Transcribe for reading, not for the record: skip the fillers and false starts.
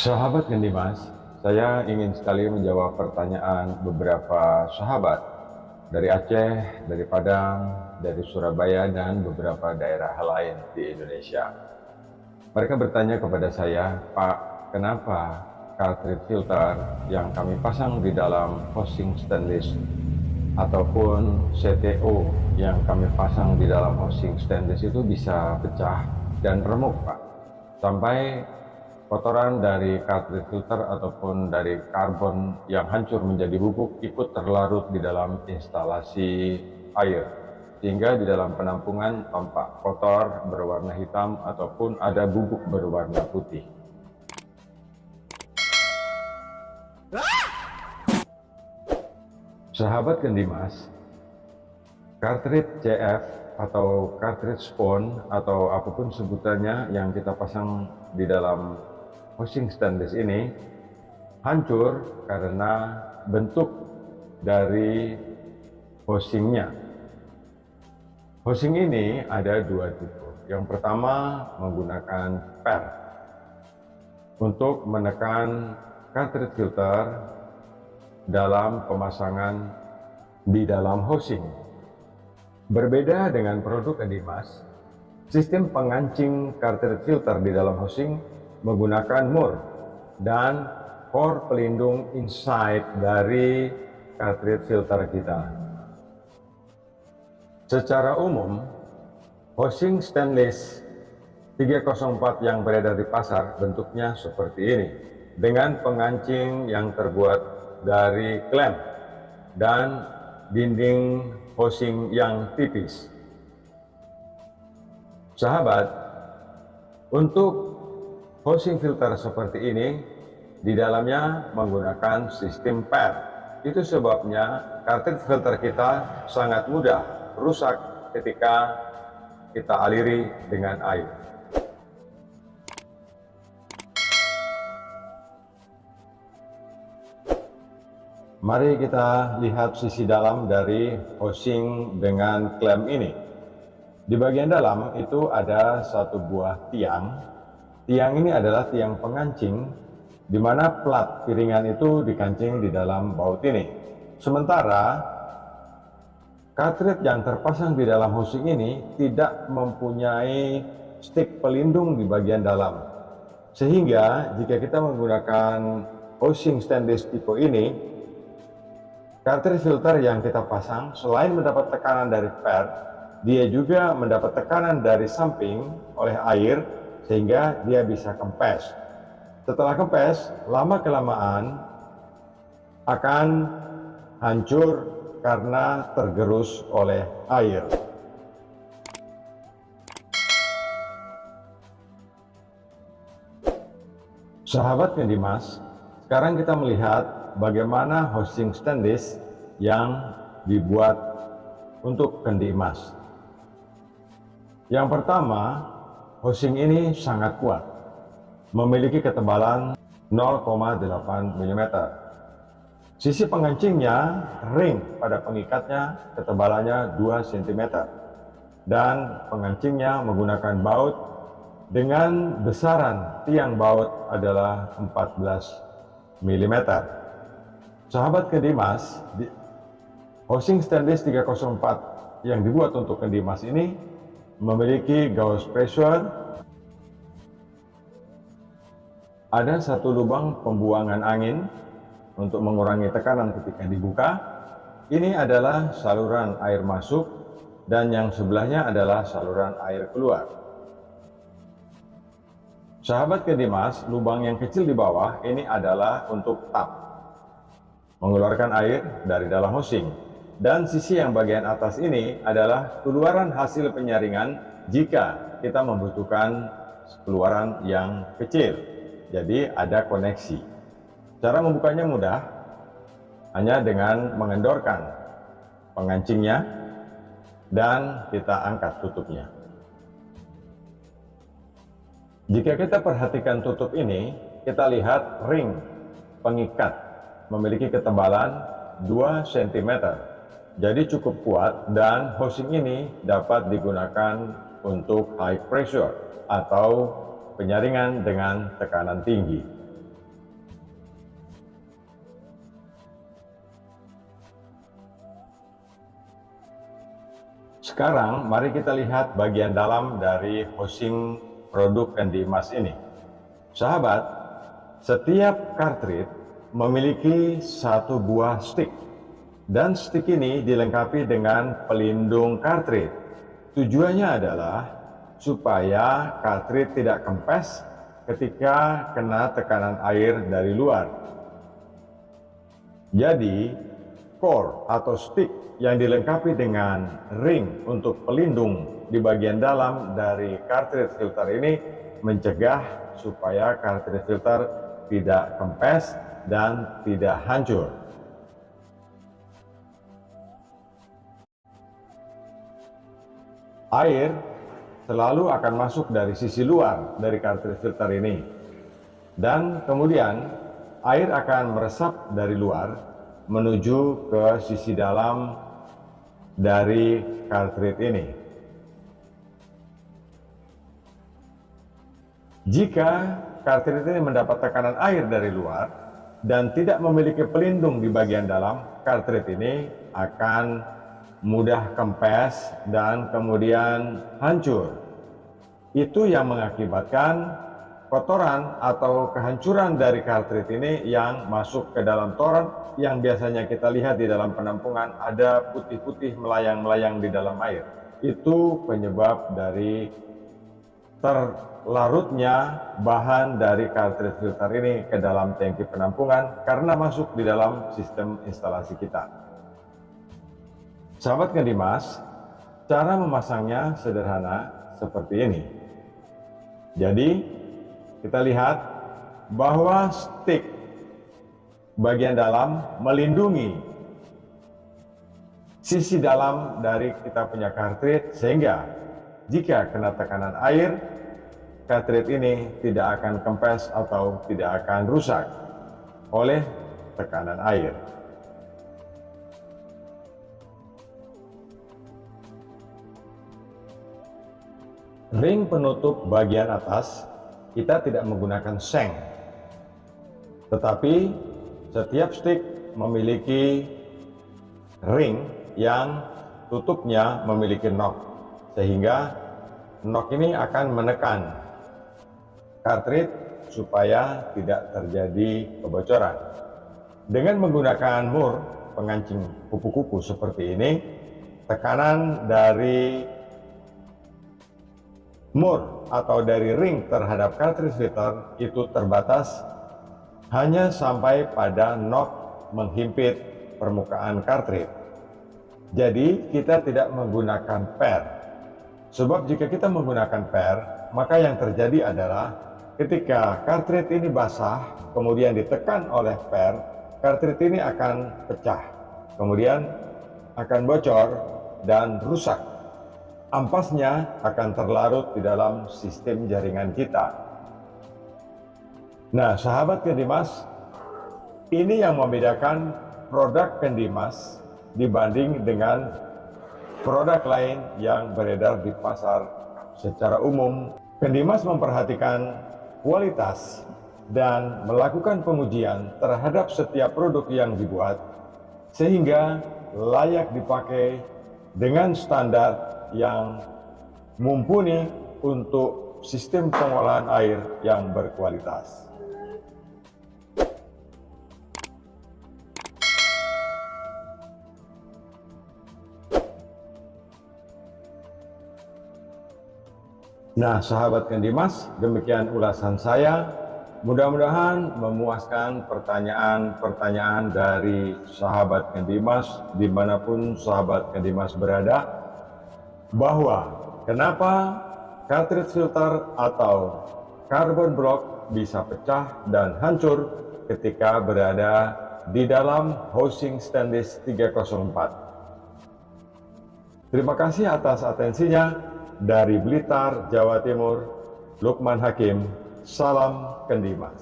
Sahabat Gendimas, saya ingin sekali menjawab pertanyaan beberapa sahabat dari Aceh, dari Padang, dari Surabaya, dan beberapa daerah lain di Indonesia. Mereka bertanya kepada saya, Pak, kenapa cartridge filter yang kami pasang di dalam housing stainless ataupun CTO yang kami pasang di dalam housing stainless itu bisa pecah dan remuk, Pak, sampai kotoran dari cartridge filter ataupun dari karbon yang hancur menjadi bubuk ikut terlarut di dalam instalasi air, sehingga di dalam penampungan tampak kotor berwarna hitam ataupun ada bubuk berwarna putih. Sahabat Gendimas, cartridge CF atau cartridge phone atau apapun sebutannya yang kita pasang di dalam housing stainless ini hancur karena bentuk dari housingnya. Housing ini ada dua tipe. Yang pertama menggunakan per untuk menekan cartridge filter dalam pemasangan di dalam housing. Berbeda dengan produk Gendimas, sistem pengancing cartridge filter di dalam housing menggunakan mur dan core pelindung inside dari cartridge filter kita. Secara umum, housing stainless 304 yang beredar di pasar bentuknya seperti ini, dengan pengancing yang terbuat dari klem dan dinding housing yang tipis. Sahabat, untuk housing filter seperti ini di dalamnya menggunakan sistem PET. Itu sebabnya cartridge filter kita sangat mudah rusak ketika kita aliri dengan air. Mari kita lihat sisi dalam dari housing dengan klem ini. Di bagian dalam itu ada satu buah tiang. Tiang ini adalah tiang pengancing, di mana plat piringan itu dikancing di dalam baut ini. Sementara cartridge yang terpasang di dalam housing ini tidak mempunyai stick pelindung di bagian dalam. Sehingga jika kita menggunakan housing stainless tipe ini, cartridge filter yang kita pasang selain mendapat tekanan dari per, dia juga mendapat tekanan dari samping oleh air, sehingga dia bisa kempes. Setelah kempes, lama-kelamaan akan hancur karena tergerus oleh air. Sahabat Gendimas, sekarang kita melihat bagaimana housing stainless yang dibuat untuk Gendimas. Yang pertama, housing ini sangat kuat, memiliki ketebalan 0,8 mm. Sisi pengancingnya ring pada pengikatnya ketebalannya 2 cm. Dan pengancingnya menggunakan baut dengan besaran tiang baut adalah 14 mm. Sahabat Gendimas, housing stainless 304 yang dibuat untuk Gendimas ini memiliki gauge pressure. Ada satu lubang pembuangan angin untuk mengurangi tekanan ketika dibuka. Ini adalah saluran air masuk dan yang sebelahnya adalah saluran air keluar. Sahabat Gendimas, lubang yang kecil di bawah ini adalah untuk tap, mengeluarkan air dari dalam housing. Dan sisi yang bagian atas ini adalah keluaran hasil penyaringan jika kita membutuhkan keluaran yang kecil. Jadi ada koneksi. Cara membukanya mudah, hanya dengan mengendorkan pengancingnya dan kita angkat tutupnya. Jika kita perhatikan tutup ini, kita lihat ring pengikat memiliki ketebalan 2 cm. Jadi cukup kuat, dan housing ini dapat digunakan untuk high pressure atau penyaringan dengan tekanan tinggi. Sekarang mari kita lihat bagian dalam dari housing produk Candymas ini. Sahabat, setiap cartridge memiliki satu buah stick, dan stick ini dilengkapi dengan pelindung cartridge. Tujuannya adalah supaya cartridge tidak kempes ketika kena tekanan air dari luar. Jadi, core atau stick yang dilengkapi dengan ring untuk pelindung di bagian dalam dari cartridge filter ini mencegah supaya cartridge filter tidak kempes dan tidak hancur. Air selalu akan masuk dari sisi luar dari cartridge filter ini, dan kemudian air akan meresap dari luar menuju ke sisi dalam dari cartridge ini. Jika cartridge ini mendapat tekanan air dari luar dan tidak memiliki pelindung di bagian dalam, cartridge ini akan mudah kempes dan kemudian hancur. Itu yang mengakibatkan kotoran atau kehancuran dari cartridge ini yang masuk ke dalam toren, yang biasanya kita lihat di dalam penampungan ada putih-putih melayang-melayang di dalam air. Itu penyebab dari terlarutnya bahan dari cartridge filter ini ke dalam tangki penampungan karena masuk di dalam sistem instalasi kita. Sahabat Candymas, cara memasangnya sederhana seperti ini. Jadi, kita lihat bahwa stick bagian dalam melindungi sisi dalam dari kita punya cartridge, sehingga jika kena tekanan air, cartridge ini tidak akan kempes atau tidak akan rusak oleh tekanan air. Ring penutup bagian atas kita tidak menggunakan seng, tetapi setiap stick memiliki ring yang tutupnya memiliki knob, sehingga knob ini akan menekan cartridge supaya tidak terjadi kebocoran. Dengan menggunakan mur pengancing kupu-kupu seperti ini, tekanan dari mur atau dari ring terhadap cartridge filter itu terbatas hanya sampai pada knob menghimpit permukaan cartridge. Jadi kita tidak menggunakan per, sebab jika kita menggunakan per, maka yang terjadi adalah ketika cartridge ini basah kemudian ditekan oleh per, cartridge ini akan pecah, kemudian akan bocor dan rusak. Ampasnya akan terlarut di dalam sistem jaringan kita. Nah, sahabat Candymas, ini yang membedakan produk Candymas dibanding dengan produk lain yang beredar di pasar secara umum. Candymas memperhatikan kualitas dan melakukan pengujian terhadap setiap produk yang dibuat sehingga layak dipakai dengan standar yang mumpuni untuk sistem pengolahan air yang berkualitas. Nah, sahabat Candymas, demikian ulasan saya. Mudah-mudahan memuaskan pertanyaan-pertanyaan dari sahabat Candymas dimanapun sahabat Candymas berada, bahwa kenapa cartridge filter atau carbon block bisa pecah dan hancur ketika berada di dalam housing stainless 304. Terima kasih atas atensinya. Dari Blitar, Jawa Timur, Lukman Hakim, salam Candymas.